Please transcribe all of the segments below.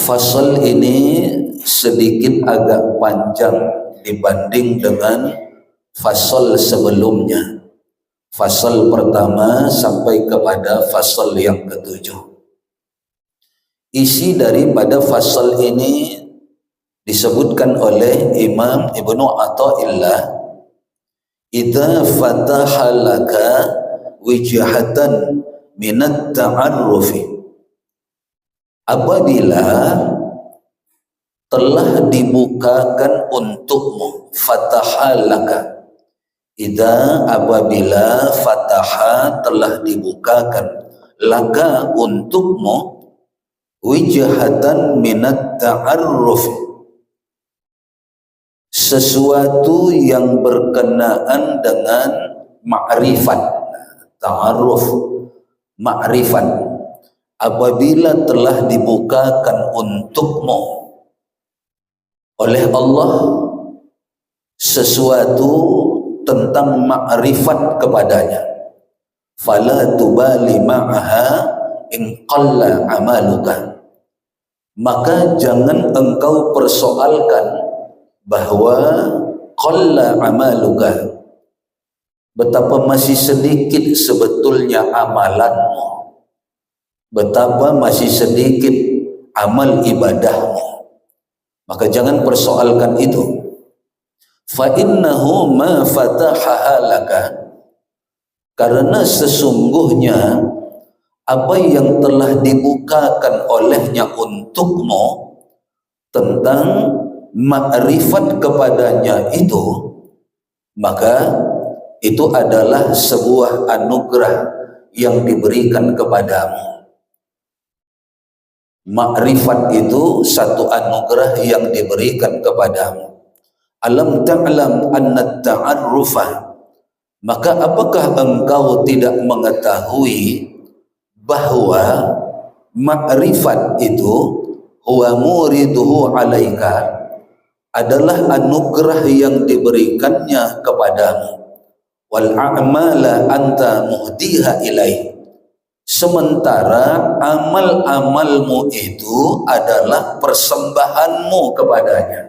Fasal ini sedikit agak panjang dibanding dengan fasal sebelumnya. Fasal pertama sampai kepada fasal yang ketujuh. Isi daripada fasal ini disebutkan oleh Imam Ibnu Athaillah, idza fataha laka wijhatan minat ta'arrufi, apabila telah dibukakan untukmu, fataha laka, idza apabila fataha telah dibukakan, laka untukmu, wijhatan minat ta'arrufi, sesuatu yang berkenaan dengan ma'rifat. Ta'aruf, ma'rifat, apabila telah dibukakan untukmu oleh Allah sesuatu tentang ma'rifat kepadanya, fala tubali ma'aha in qalla amaluka, maka jangan engkau persoalkan bahwa qalla amaluka, betapa masih sedikit sebetulnya amalanmu, betapa masih sedikit amal ibadahmu, maka jangan persoalkan itu. Fa innahu ma fataha laka, karena sesungguhnya apa yang telah dibukakan olehnya untukmu tentang makrifat kepadanya itu, maka itu adalah sebuah anugerah yang diberikan kepadamu. Makrifat itu satu anugerah yang diberikan kepadamu. Alam ta'lam anna ta'arrufa, maka apakah engkau tidak mengetahui bahwa makrifat itu huwa muriduhu alaika, adalah anugerah yang diberikannya kepadamu, wal a'mala anta muhdiha ilaih, sementara amal-amalmu itu adalah persembahanmu kepadanya.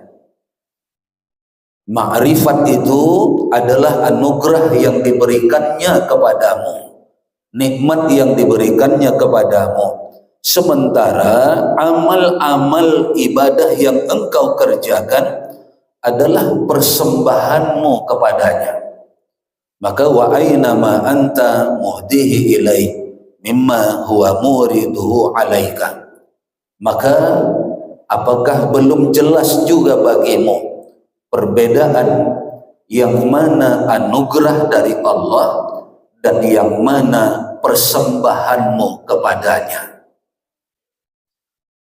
Ma'rifat itu adalah anugerah yang diberikannya kepadamu, nikmat yang diberikannya kepadamu, sementara amal-amal ibadah yang engkau kerjakan adalah persembahanmu kepadanya. Maka wa aina ma anta muhdihi ilai mimma huwa muriduhu alaika, maka apakah belum jelas juga bagimu perbedaan yang mana anugerah dari Allah dan yang mana persembahanmu kepadanya?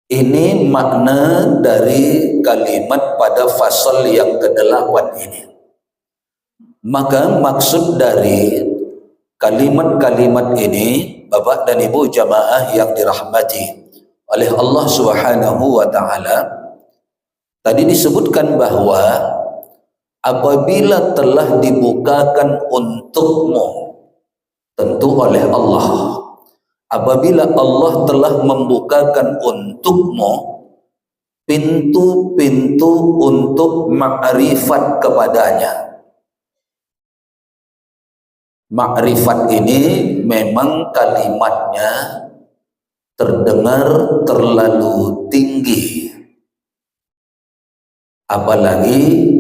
Ini makna dari kalimat pada fasal yang ke-8 ini. Maka maksud dari kalimat-kalimat ini, Bapak dan Ibu jamaah yang dirahmati oleh Allah Subhanahu wa taala, tadi disebutkan bahwa apabila telah dibukakan untukmu, tentu oleh Allah, apabila Allah telah membukakan untukmu pintu-pintu untuk makrifat kepadanya. Makrifat ini memang kalimatnya terdengar terlalu tinggi, apalagi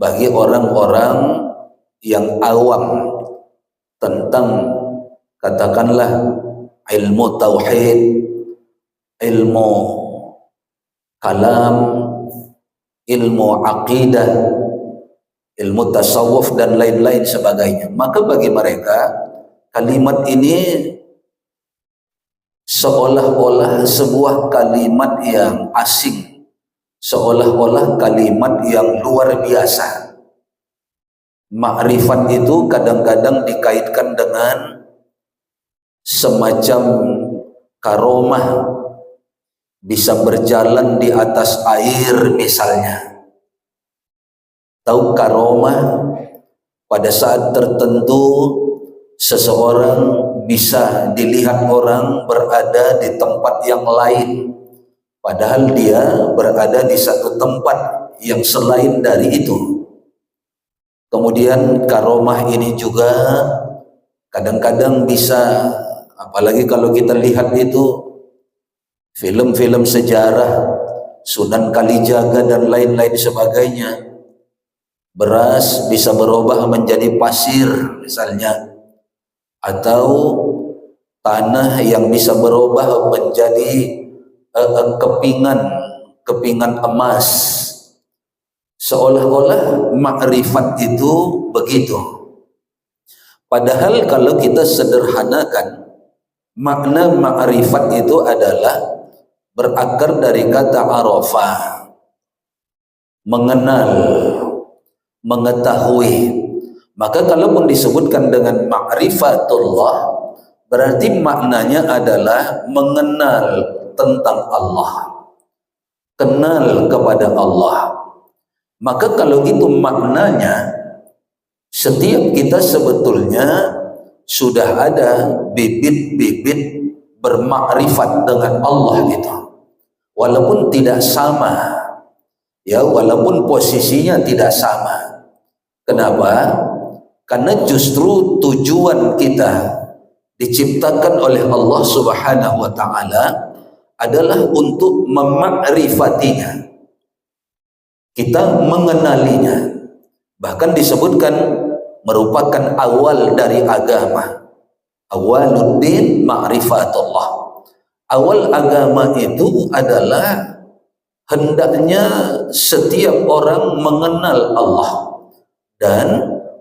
bagi orang-orang yang awam tentang katakanlah ilmu tauhid, ilmu kalam, ilmu aqidah, ilmu tasawuf dan lain-lain sebagainya. Maka bagi mereka kalimat ini seolah-olah sebuah kalimat yang asing, seolah-olah kalimat yang luar biasa. Makrifat itu kadang-kadang dikaitkan dengan semacam karomah, bisa berjalan di atas air misalnya. Tahu karomah? Pada saat tertentu seseorang bisa dilihat orang berada di tempat yang lain padahal dia berada di satu tempat yang selain dari itu. Kemudian karomah ini juga kadang-kadang bisa, apalagi kalau kita lihat itu film-film sejarah, Sunan Kalijaga dan lain-lain sebagainya, beras bisa berubah menjadi pasir misalnya, atau tanah yang bisa berubah menjadi kepingan emas, seolah-olah makrifat itu begitu. Padahal kalau kita sederhanakan, makna makrifat itu adalah berakar dari kata arafah, mengenal, mengetahui. Maka kalaupun disebutkan dengan ma'rifatullah, berarti maknanya adalah mengenal tentang Allah, kenal kepada Allah. Maka kalau itu maknanya, setiap kita sebetulnya sudah ada bibit-bibit bermakrifat dengan Allah itu, walaupun tidak sama, ya, walaupun posisinya tidak sama. Kenapa? Karena justru tujuan kita diciptakan oleh Allah Subhanahu wa taala adalah untuk memakrifatinya, kita mengenalinya. Bahkan disebutkan merupakan awal dari agama. Awaluddin ma'rifatullah. Awal agama itu adalah hendaknya setiap orang mengenal Allah, dan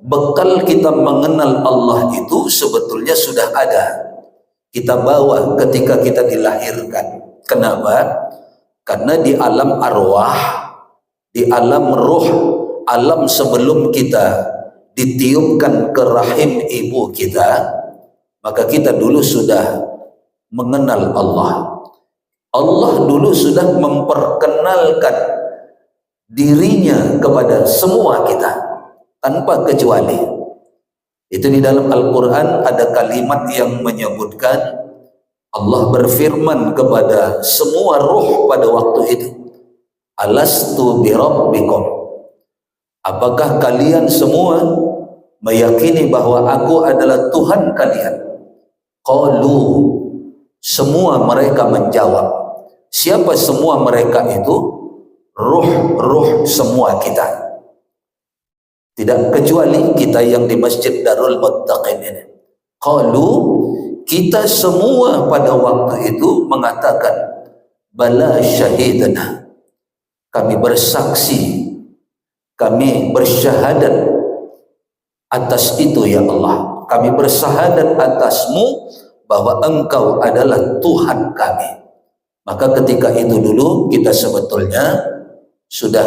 bekal kita mengenal Allah itu sebetulnya sudah ada, kita bawa ketika kita dilahirkan. Kenapa? Karena di alam arwah, di alam ruh, alam sebelum kita ditiupkan ke rahim ibu kita, maka kita dulu sudah mengenal Allah. Allah dulu sudah memperkenalkan dirinya kepada semua kita tanpa kecuali. Itu di dalam Al-Quran ada kalimat yang menyebutkan, Allah berfirman kepada semua ruh pada waktu itu, alastu birabbikum, apakah kalian semua meyakini bahwa aku adalah Tuhan kalian? Qalu, semua mereka menjawab. Siapa semua mereka itu? Ruh-ruh semua kita, tidak kecuali kita yang di Masjid Darul Muttaqin ini. Qalu, kita semua pada waktu itu mengatakan, bala syahidana, kami bersaksi, kami bersyahadat atas itu ya Allah, kami bersyahadat atasmu bahwa engkau adalah Tuhan kami. Maka ketika itu dulu kita sebetulnya sudah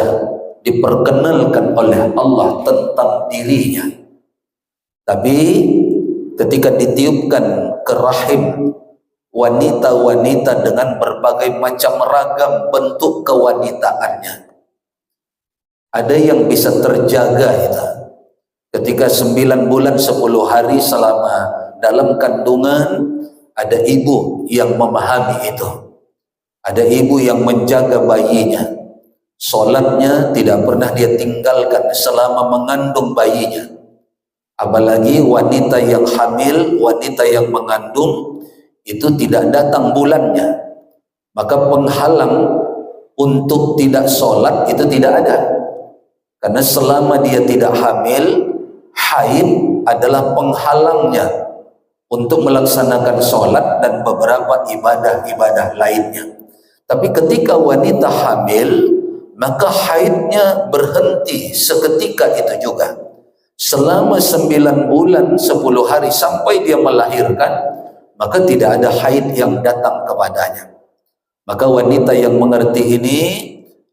diperkenalkan oleh Allah tentang dirinya. Tapi ketika ditiupkan ke rahim wanita-wanita dengan berbagai macam ragam bentuk kewanitaannya, ada yang bisa terjaga itu ketika 9 bulan 10 hari selama dalam kandungan, ada ibu yang memahami itu, ada ibu yang menjaga bayinya, solatnya tidak pernah dia tinggalkan selama mengandung bayinya. Apalagi wanita yang hamil, wanita yang mengandung, itu tidak datang bulannya, maka penghalang untuk tidak solat itu tidak ada, karena selama dia tidak hamil, haid adalah penghalangnya untuk melaksanakan sholat dan beberapa ibadah-ibadah lainnya. Tapi ketika wanita hamil, maka haidnya berhenti seketika itu juga. Selama 9 bulan 10 hari sampai dia melahirkan, maka tidak ada haid yang datang kepadanya. Maka wanita yang mengerti ini,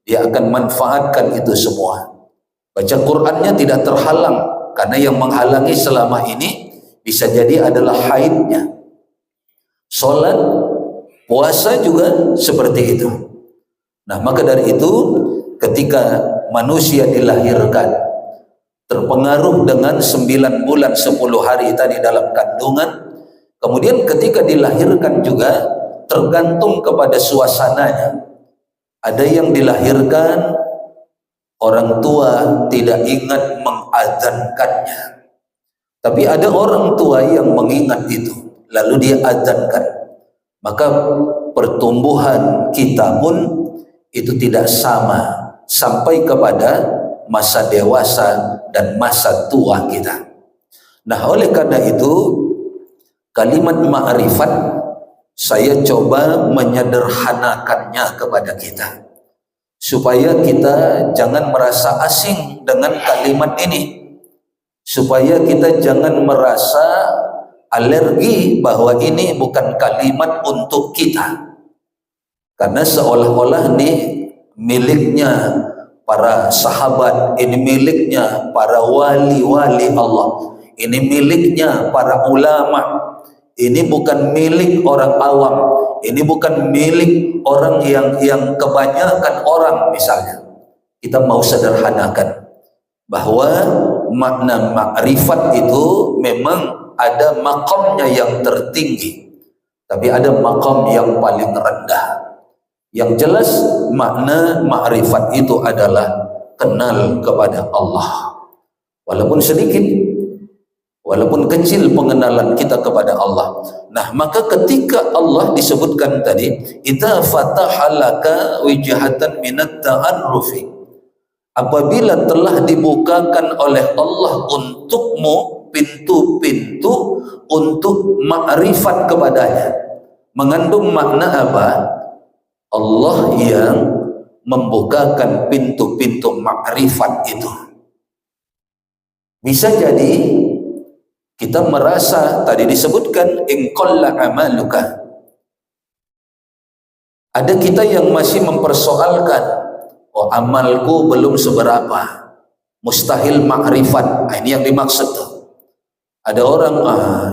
dia akan manfaatkan itu semua. Baca Qur'annya tidak terhalang, karena yang menghalangi selama ini bisa jadi adalah haidnya. Sholat, puasa juga seperti itu. Nah, maka dari itu ketika manusia dilahirkan, terpengaruh dengan 9 bulan 10 hari tadi dalam kandungan, kemudian ketika dilahirkan juga tergantung kepada suasananya. Ada yang dilahirkan, orang tua tidak ingat mengadzankannya. Tapi ada orang tua yang mengingat itu, lalu dia adzankan. Maka pertumbuhan kita pun itu tidak sama sampai kepada masa dewasa dan masa tua kita. Nah, oleh karena itu, kalimat ma'rifat saya coba menyederhanakannya kepada kita, supaya kita jangan merasa asing dengan kalimat ini, supaya kita jangan merasa alergi bahwa ini bukan kalimat untuk kita, karena seolah-olah ini miliknya para sahabat, ini miliknya para wali-wali Allah, ini miliknya para ulama, ini bukan milik orang awam, ini bukan milik orang yang kebanyakan orang. Misalnya kita mau sederhanakan bahwa makna makrifat itu memang ada makamnya yang tertinggi, tapi ada makam yang paling rendah. Yang jelas makna makrifat itu adalah kenal kepada Allah, walaupun sedikit, walaupun kecil pengenalan kita kepada Allah. Nah, maka ketika Allah disebutkan tadi, idza fatahalaka wijhatan minat ta'arrufi, apabila telah dibukakan oleh Allah untukmu pintu-pintu untuk makrifat kepadanya, mengandung makna apa? Allah yang membukakan pintu-pintu makrifat itu. Bisa jadi kita merasa, tadi disebutkan in qalla amaluka, ada kita yang masih mempersoalkan, oh amalku belum seberapa, mustahil makrifat. Nah, ini yang dimaksud tuh. Ada orang,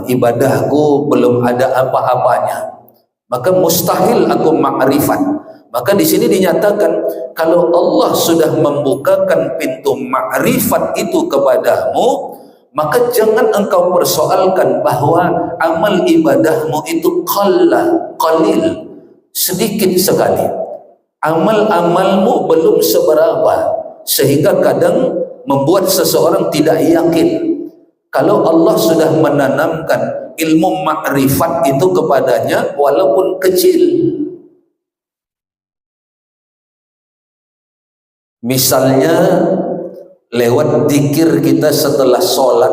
ibadahku belum ada apa-apanya, maka mustahil aku makrifat. Maka di sini dinyatakan, kalau Allah sudah membukakan pintu makrifat itu kepadamu, maka jangan engkau persoalkan bahwa amal ibadahmu itu qalil, sedikit sekali. Amal-amalmu belum seberapa, sehingga kadang membuat seseorang tidak yakin kalau Allah sudah menanamkan ilmu makrifat itu kepadanya walaupun kecil. Misalnya lewat zikir kita setelah sholat,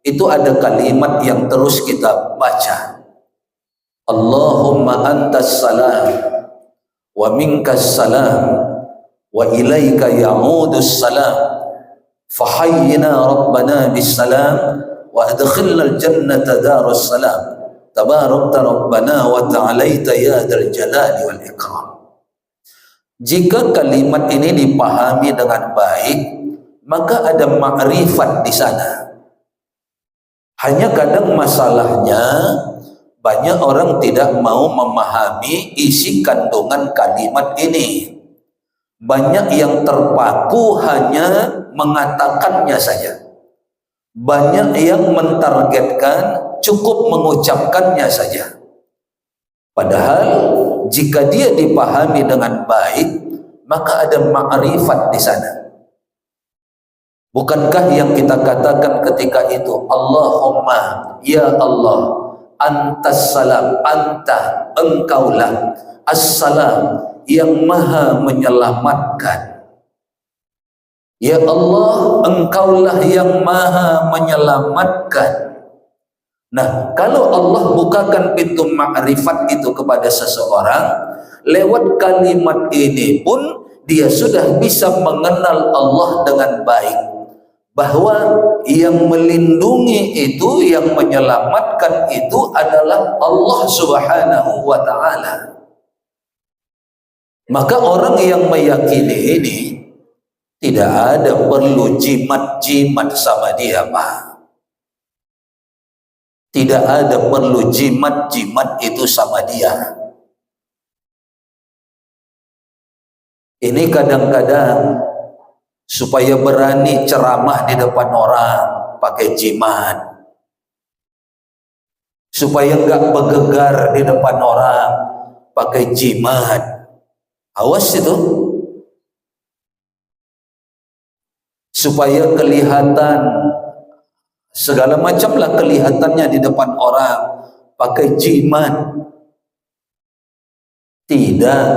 itu ada kalimat yang terus kita baca, Allahumma antas salam wa minkas salam wa ilaika ya'udus salam fahayyina rabbana bis salam wa adkhilna al jannata darus salam tabarakta rabbana wa ta'alaita ya dzal jalali wal ikram. Jika kalimat ini dipahami dengan baik, maka ada makrifat di sana. Hanya kadang masalahnya banyak orang tidak mau memahami isi kandungan kalimat ini. Banyak yang terpaku hanya mengatakannya saja. Banyak yang mentargetkan cukup mengucapkannya saja. Padahal jika dia dipahami dengan baik, maka ada makrifat di sana. Bukankah yang kita katakan ketika itu, Allahumma, ya Allah, antas salam, anta, engkaulah, as-salam, yang maha menyelamatkan. Ya Allah, engkaulah yang maha menyelamatkan. Nah, kalau Allah bukakan pintu makrifat itu kepada seseorang, lewat kalimat ini pun dia sudah bisa mengenal Allah dengan baik, bahwa yang melindungi itu, yang menyelamatkan itu adalah Allah Subhanahu wa ta'ala. Maka orang yang meyakini ini, tidak ada perlu jimat-jimat sama dia, Pak. Tidak ada perlu jimat-jimat itu sama dia. Ini kadang-kadang supaya berani ceramah di depan orang pakai jimat, supaya enggak bergegar di depan orang pakai jimat. Awas itu, supaya kelihatan segala macamlah kelihatannya di depan orang, pakai jimat. Tidak,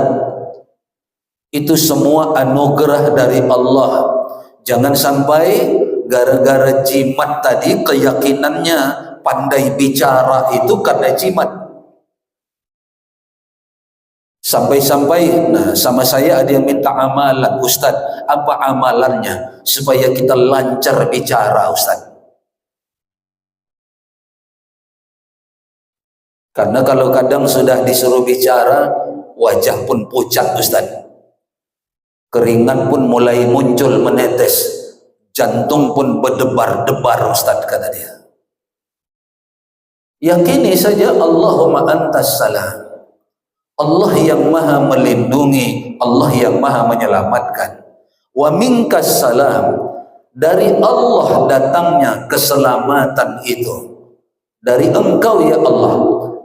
itu semua anugerah dari Allah. Jangan sampai gara-gara jimat tadi keyakinannya pandai bicara itu karena jimat. Sampai-sampai, nah, sama saya ada yang minta amalan, Ustaz, apa amalannya supaya kita lancar bicara, Ustaz? Karena kalau kadang sudah disuruh bicara, wajah pun pucat, Ustaz. Keringat pun mulai muncul menetes, jantung pun berdebar-debar, Ustaz, kata dia. Yakini saja Allahumma antas salam. Allah yang maha melindungi, Allah yang maha menyelamatkan. Wa minkas salam, dari Allah datangnya keselamatan itu. Dari engkau ya Allah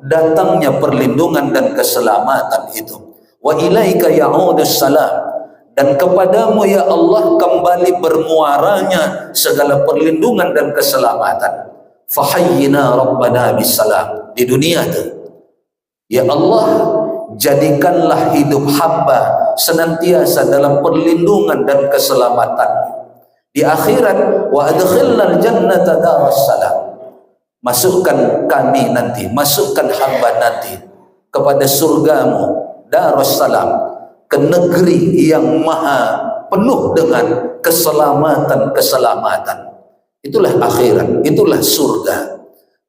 datangnya perlindungan dan keselamatan itu. Wa ilaika ya'udus salam, dan kepadamu ya Allah kembali bermuaranya segala perlindungan dan keselamatan. Fahayyina rabbana bisalam, di dunia itu ya Allah jadikanlah hidup hamba senantiasa dalam perlindungan dan keselamatan. Di akhirat, wa adkhilnal jannata darussalam, masukkan kami nanti, masukkan hamba nanti kepada surgamu, darussalam, ke negeri yang maha penuh dengan keselamatan-keselamatan. Itulah akhirat, itulah surga.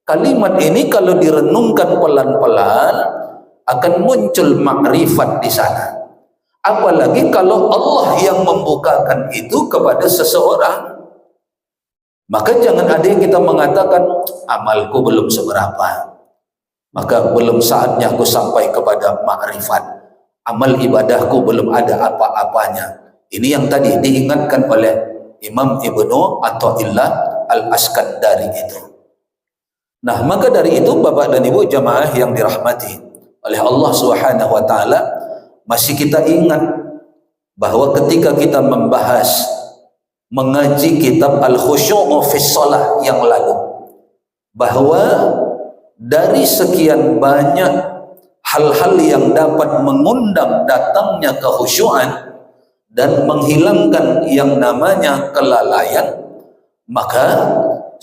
Kalimat ini kalau direnungkan pelan-pelan akan muncul makrifat di sana. Apalagi kalau Allah yang membukakan itu kepada seseorang, maka jangan ada yang kita mengatakan amalku belum seberapa, maka belum saatnya aku sampai kepada makrifat. Amal ibadahku belum ada apa-apanya. Ini yang tadi diingatkan oleh Imam Ibnu Athaillah Al-Askandari itu. Nah, maka dari itu Bapak dan Ibu jamaah yang dirahmati oleh Allah Subhanahu wa taala, masih kita ingat bahwa ketika kita membahas mengaji kitab Al-Khusyu'u fi Shalah yang lalu, bahwa dari sekian banyak hal-hal yang dapat mengundang datangnya kekhusyuan dan menghilangkan yang namanya kelalaian, maka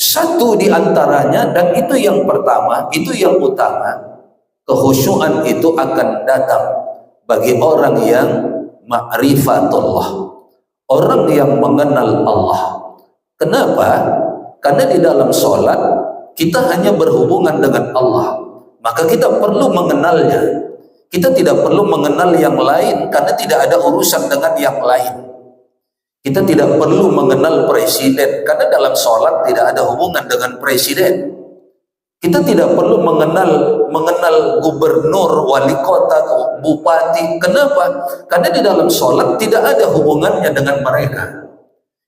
satu di antaranya, dan itu yang pertama, itu yang utama, kekhusyuan itu akan datang bagi orang yang ma'rifatullah, orang yang mengenal Allah. Kenapa? Karena di dalam sholat kita hanya berhubungan dengan Allah, maka kita perlu mengenalnya. Kita tidak perlu mengenal yang lain karena tidak ada urusan dengan yang lain. Kita tidak perlu mengenal presiden karena dalam sholat tidak ada hubungan dengan presiden. Kita tidak perlu mengenal gubernur, wali kota, bupati. Kenapa? Karena di dalam sholat tidak ada hubungannya dengan mereka.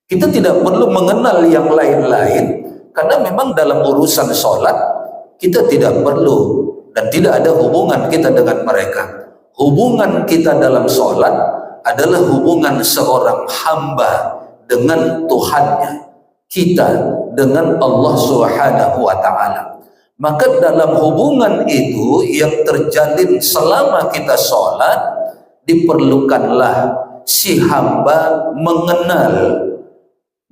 Kita tidak perlu mengenal yang lain-lain karena memang dalam urusan sholat kita tidak perlu dan tidak ada hubungan kita dengan mereka. Hubungan kita dalam sholat adalah hubungan seorang hamba dengan Tuhannya, kita dengan Allah Subhanahu wa ta'ala. Maka dalam hubungan itu yang terjalin selama kita sholat, diperlukanlah si hamba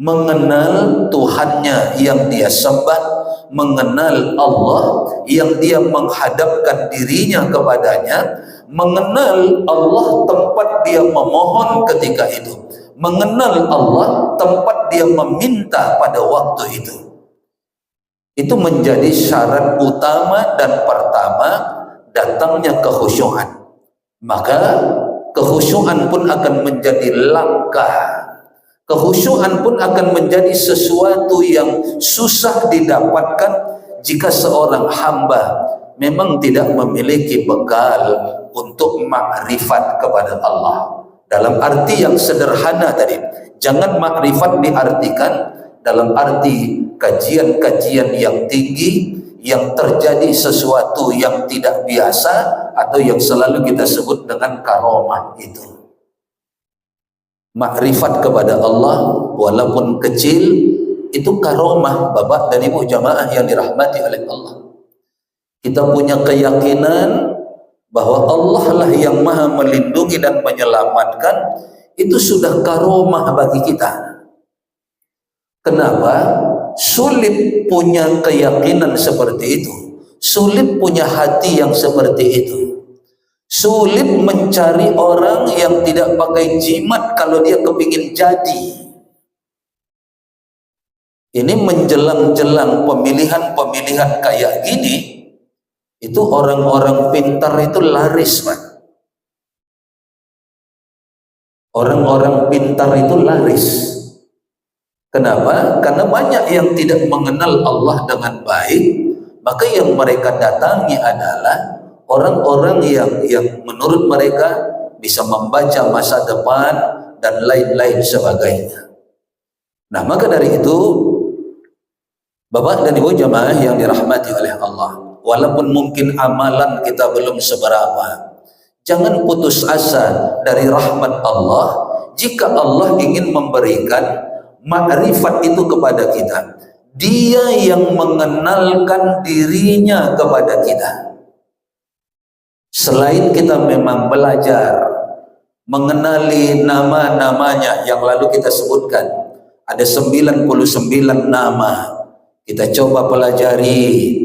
mengenal Tuhannya yang dia sembah, mengenal Allah yang dia menghadapkan dirinya kepadanya, mengenal Allah tempat dia memohon ketika itu, mengenal Allah tempat dia meminta pada waktu itu. Itu menjadi syarat utama dan pertama datangnya kekhusyuan. Maka kekhusyuan pun akan menjadi langkah. Kekhusyuan pun akan menjadi sesuatu yang susah didapatkan jika seorang hamba memang tidak memiliki bekal untuk makrifat kepada Allah. Dalam arti yang sederhana tadi, jangan makrifat diartikan dalam arti kajian-kajian yang tinggi yang terjadi sesuatu yang tidak biasa atau yang selalu kita sebut dengan karomah itu. Makrifat kepada Allah walaupun kecil itu karomah, Bapak dan Ibu jamaah yang dirahmati oleh Allah. Kita punya keyakinan bahwa Allah lah yang maha melindungi dan menyelamatkan, itu sudah karomah bagi kita. Kenapa? Sulit punya keyakinan seperti itu, sulit punya hati yang seperti itu, sulit mencari orang yang tidak pakai jimat kalau dia kepingin jadi. Ini menjelang-jelang pemilihan-pemilihan kayak gini, itu orang-orang pintar itu laris, Pak. Orang-orang pintar itu laris. Kenapa? Karena banyak yang tidak mengenal Allah dengan baik, maka yang mereka datangi adalah orang-orang yang menurut mereka bisa membaca masa depan dan lain-lain sebagainya. Nah, maka dari itu, Bapak dan Ibu jamaah yang dirahmati oleh Allah, walaupun mungkin amalan kita belum seberapa, jangan putus asa dari rahmat Allah. Jika Allah ingin memberikan makrifat itu kepada kita, Dia yang mengenalkan dirinya kepada kita. Selain kita memang belajar mengenali nama-namanya yang lalu kita sebutkan, ada 99 nama, kita coba pelajari.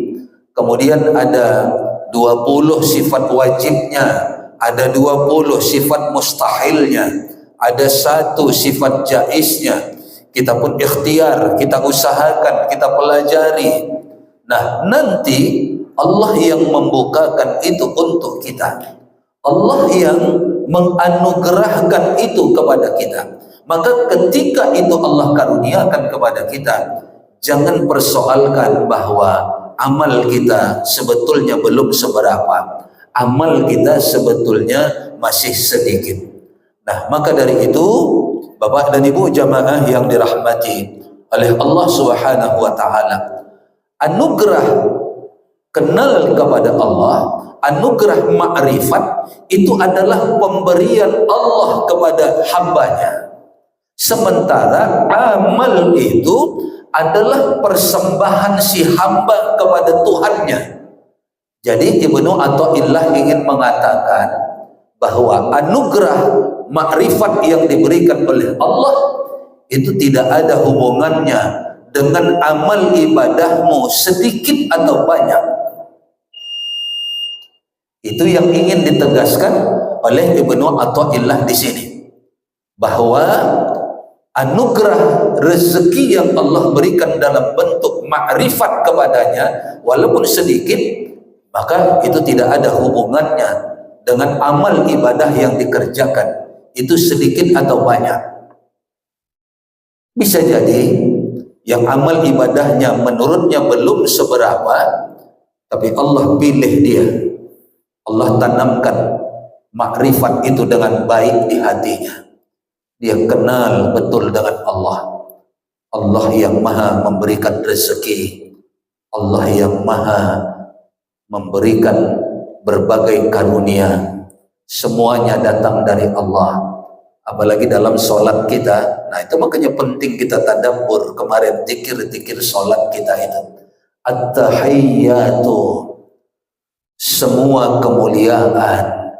Kemudian ada 20 sifat wajibnya, ada 20 sifat mustahilnya, ada 1 sifat jaiznya. Kita pun ikhtiar, kita usahakan, kita pelajari. Nah, nanti Allah yang membukakan itu untuk kita. Allah yang menganugerahkan itu kepada kita. Maka ketika itu Allah karuniakan kepada kita, jangan persoalkan bahwa amal kita sebetulnya belum seberapa. Amal kita sebetulnya masih sedikit. Nah, maka dari itu, Bapak dan Ibu jamaah yang dirahmati oleh Allah Subhanahu wa taala, anugerah kenal kepada Allah, anugerah makrifat itu adalah pemberian Allah kepada hambanya. Sementara amal itu adalah persembahan si hamba kepada Tuhannya. Jadi Ibnu Athaillah ingin mengatakan bahwa anugerah makrifat yang diberikan oleh Allah itu tidak ada hubungannya dengan amal ibadahmu sedikit atau banyak. Itu yang ingin ditegaskan oleh Ibnu Athaillah di sini, bahwa anugerah rezeki yang Allah berikan dalam bentuk makrifat kepadanya walaupun sedikit, maka itu tidak ada hubungannya dengan amal ibadah yang dikerjakan, itu sedikit atau banyak. Bisa jadi yang amal ibadahnya menurutnya belum seberapa, tapi Allah pilih dia, Allah tanamkan makrifat itu dengan baik di hatinya. Dia kenal betul dengan Allah, Allah yang maha memberikan rezeki, Allah yang maha memberikan berbagai karunia. Semuanya datang dari Allah. Apalagi dalam sholat kita, nah itu makanya penting kita tadabbur kemarin zikir-zikir sholat kita itu. At-tahiyyatu, semua kemuliaan,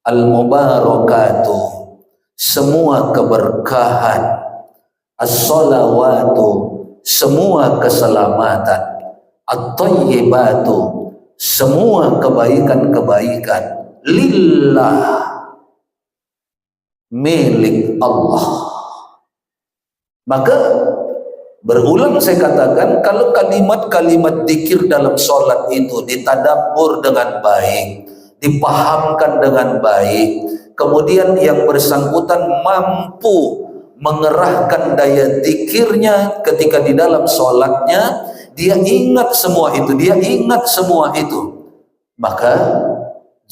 al-mubarakatu, semua keberkahan, as-salawatu, semua keselamatan, at-tayyibatu, semua kebaikan-kebaikan, lillah, milik Allah. Maka berulang saya katakan, kalau kalimat-kalimat dzikir dalam sholat itu ditadabbur dengan baik, dipahamkan dengan baik, kemudian yang bersangkutan mampu mengerahkan daya dzikirnya ketika di dalam sholatnya, dia ingat semua itu, maka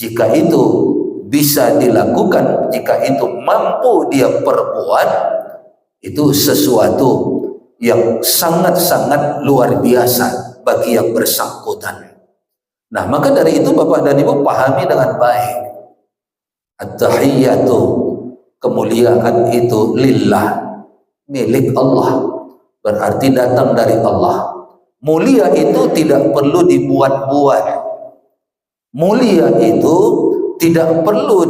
jika itu bisa dilakukan, jika itu mampu dia perbuat, itu sesuatu yang sangat-sangat luar biasa. bagi yang bersangkutan. Nah, maka dari itu Bapak dan Ibu pahami dengan baik. At-tahiyyatu, kemuliaan itu lillah, milik Allah, berarti datang dari Allah. Mulia itu tidak perlu dibuat-buat. Mulia itu tidak perlu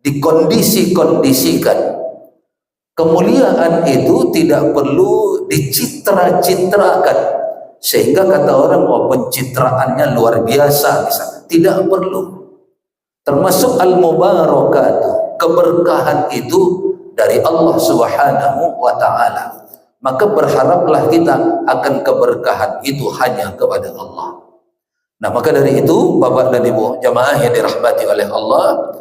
dikondisi-kondisikan. Kemuliaan itu tidak perlu dicitra-citrakan sehingga kata orang pencitraannya luar biasa misalnya. Tidak perlu. Termasuk al-mubarakat, keberkahan itu dari Allah Subhanahu wa taala. Maka berharaplah kita akan keberkahan itu hanya kepada Allah. Nah, maka dari itu Bapak dan Ibu jamaah yang dirahmati oleh Allah,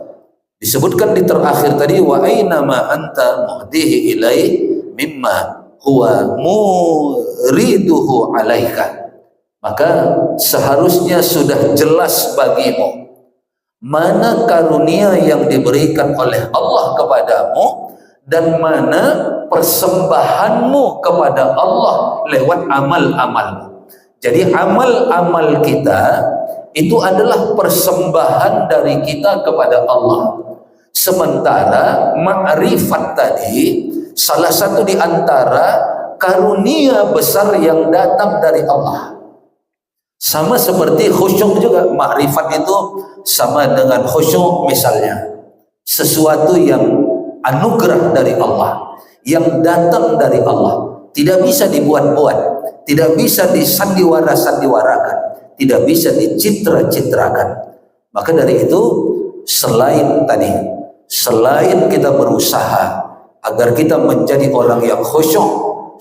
disebutkan di terakhir tadi, wa aina ma anta muhdihi ilai mimma huwa muriduhu alaika. Maka seharusnya sudah jelas bagimu mana karunia yang diberikan oleh Allah kepadamu dan mana persembahanmu kepada Allah lewat amal-amalmu. Jadi amal-amal kita itu adalah persembahan dari kita kepada Allah. Sementara ma'rifat tadi salah satu di antara karunia besar yang datang dari Allah. Sama seperti khusyuk juga. Ma'rifat itu sama dengan khusyuk misalnya. Sesuatu yang anugerah dari Allah, yang datang dari Allah. Tidak bisa dibuat-buat, tidak bisa disandiwara-sandiwarakan, tidak bisa dicitra-citrakan. Maka dari itu selain kita berusaha agar kita menjadi orang yang khusyuk,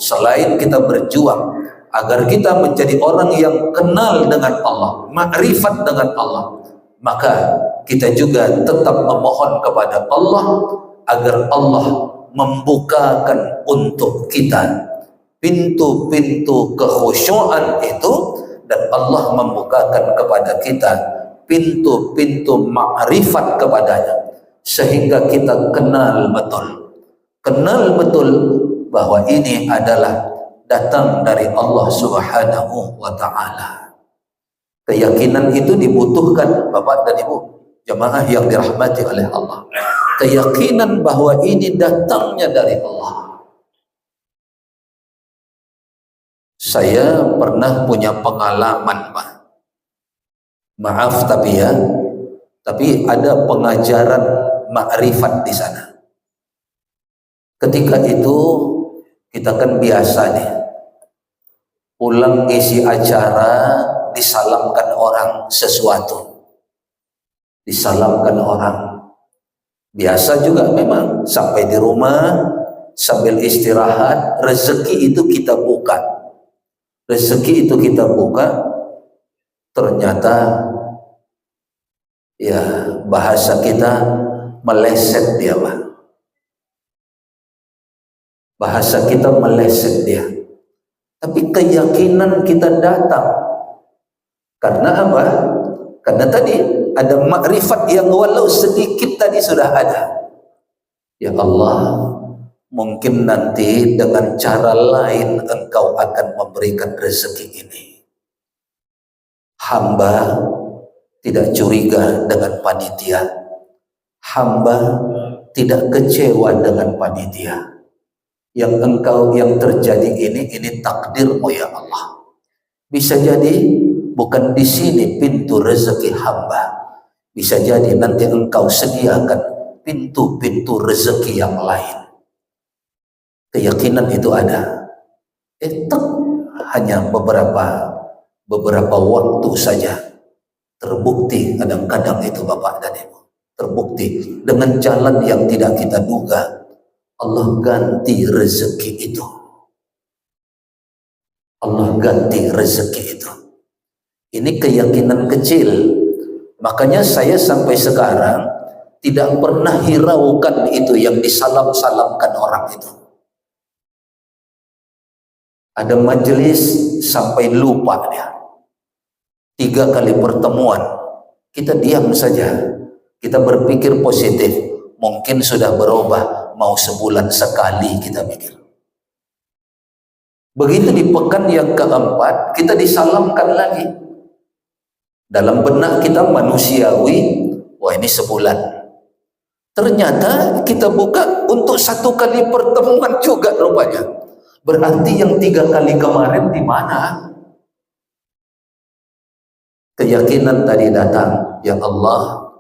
selain kita berjuang agar kita menjadi orang yang kenal dengan Allah, ma'rifat dengan Allah, maka kita juga tetap memohon kepada Allah agar Allah membukakan untuk kita pintu-pintu kekhusyuan itu, dan Allah membukakan kepada kita pintu-pintu ma'rifat kepadanya, sehingga kita kenal betul bahwa ini adalah datang dari Allah Subhanahu wa ta'ala. Keyakinan itu dibutuhkan Bapak dan Ibu jamaah yang dirahmati oleh Allah. Keyakinan bahwa ini datangnya dari Allah. Saya pernah punya pengalaman, Pak. Maaf tapi ada pengajaran ma'rifat di sana. Ketika itu kita kan biasa nih, pulang ngisi acara disalamkan orang sesuatu. Disalamkan orang. Biasa juga memang sampai di rumah sambil istirahat, rezeki itu kita buka. Rezeki itu kita buka, ternyata ya bahasa kita meleset dia, Pak. Bahasa kita meleset dia. Tapi keyakinan kita datang. Karena apa? Karena tadi ada makrifat yang walau sedikit tadi sudah ada. Ya Allah, mungkin nanti dengan cara lain Engkau akan memberikan rezeki ini. Hamba tidak curiga dengan panitia. Hamba tidak kecewa dengan panitia. Yang engkau yang terjadi ini takdirmu ya Allah. Bisa jadi bukan di sini pintu rezeki hamba. Bisa jadi nanti engkau sediakan pintu-pintu rezeki yang lain. Keyakinan itu ada. Hanya beberapa waktu saja terbukti kadang-kadang itu Bapak dan Ibu. Terbukti dengan jalan yang tidak kita duga. Allah ganti rezeki itu. Allah ganti rezeki itu. Ini keyakinan kecil. Makanya saya sampai sekarang tidak pernah hiraukan itu yang disalam-salamkan orang itu. Ada majelis sampai lupa dia. 3 kali pertemuan. Kita diam saja. Kita berpikir positif. Mungkin sudah berubah. Mau sebulan sekali kita mikir. Begitu di pekan yang keempat, kita disalamkan lagi. Dalam benak kita manusiawi, wah ini sebulan. Ternyata kita buka untuk 1 kali pertemuan juga rupanya. Berarti yang 3 kali kemarin di mana? Keyakinan tadi datang, ya Allah,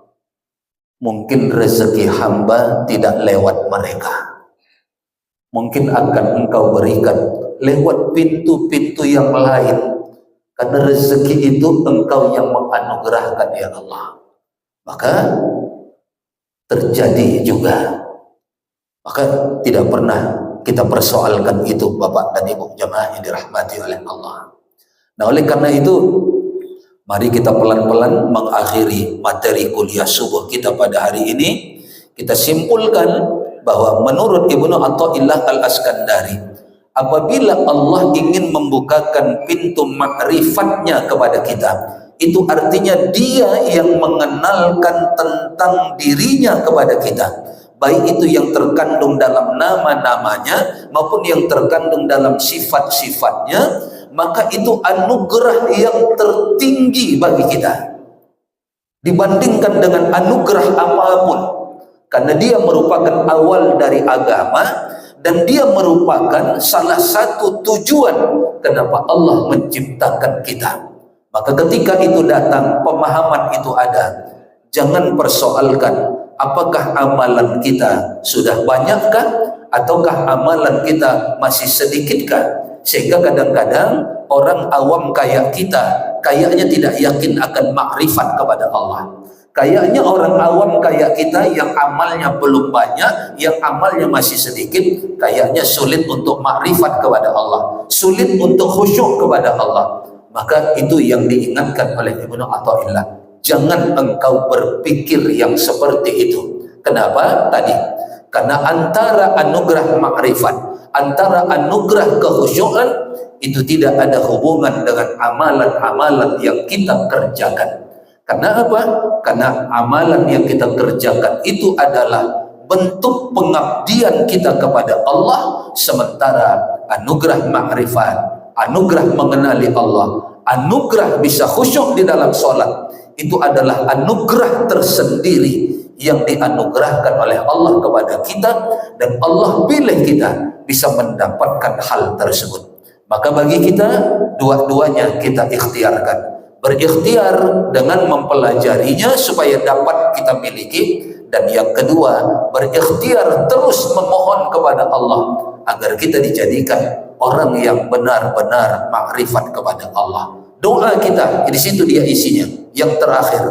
mungkin rezeki hamba tidak lewat mereka. Mungkin akan engkau berikan lewat pintu-pintu yang lain. Karena rezeki itu engkau yang menganugerahkan, ya Allah. Maka terjadi juga. Maka tidak pernah kita persoalkan itu, Bapak dan Ibu jamaah yang dirahmati oleh Allah. Nah, oleh karena itu, mari kita pelan-pelan mengakhiri materi kuliah subuh kita pada hari ini. Kita simpulkan bahwa menurut Ibnu Athaillah Al-Askandari, apabila Allah ingin membukakan pintu ma'rifatnya kepada kita, itu artinya dia yang mengenalkan tentang dirinya kepada kita, baik itu yang terkandung dalam nama-namanya maupun yang terkandung dalam sifat-sifatnya, maka itu anugerah yang tertinggi bagi kita dibandingkan dengan anugerah apapun, karena dia merupakan awal dari agama dan dia merupakan salah satu tujuan kenapa Allah menciptakan kita. Maka ketika itu datang, pemahaman itu ada, jangan persoalkan apakah amalan kita sudah banyakkah ataukah amalan kita masih sedikitkah. Sehingga kadang-kadang orang awam kayak kita kayaknya tidak yakin akan makrifat kepada Allah. Kayaknya orang awam kayak kita yang amalnya belum banyak, yang amalnya masih sedikit, kayaknya sulit untuk makrifat kepada Allah, sulit untuk khusyuk kepada Allah. Maka itu yang diingatkan oleh Ibnu Athaillah, jangan engkau berpikir yang seperti itu. Kenapa? Tadi, karena antara anugerah makrifat, antara anugerah kehusyukan itu tidak ada hubungan dengan amalan-amalan yang kita kerjakan. Karena apa? Karena amalan yang kita kerjakan itu adalah bentuk pengabdian kita kepada Allah, sementara anugerah makrifat, anugerah mengenali Allah, anugerah bisa khusyuk di dalam sholat, itu adalah anugerah tersendiri yang dianugerahkan oleh Allah kepada kita, dan Allah pilih kita bisa mendapatkan hal tersebut. Maka bagi kita, dua-duanya kita ikhtiarkan. Berikhtiar dengan mempelajarinya supaya dapat kita miliki, dan yang kedua, berikhtiar terus memohon kepada Allah agar kita dijadikan orang yang benar-benar makrifat kepada Allah. Doa kita, di situ dia isinya. Yang terakhir,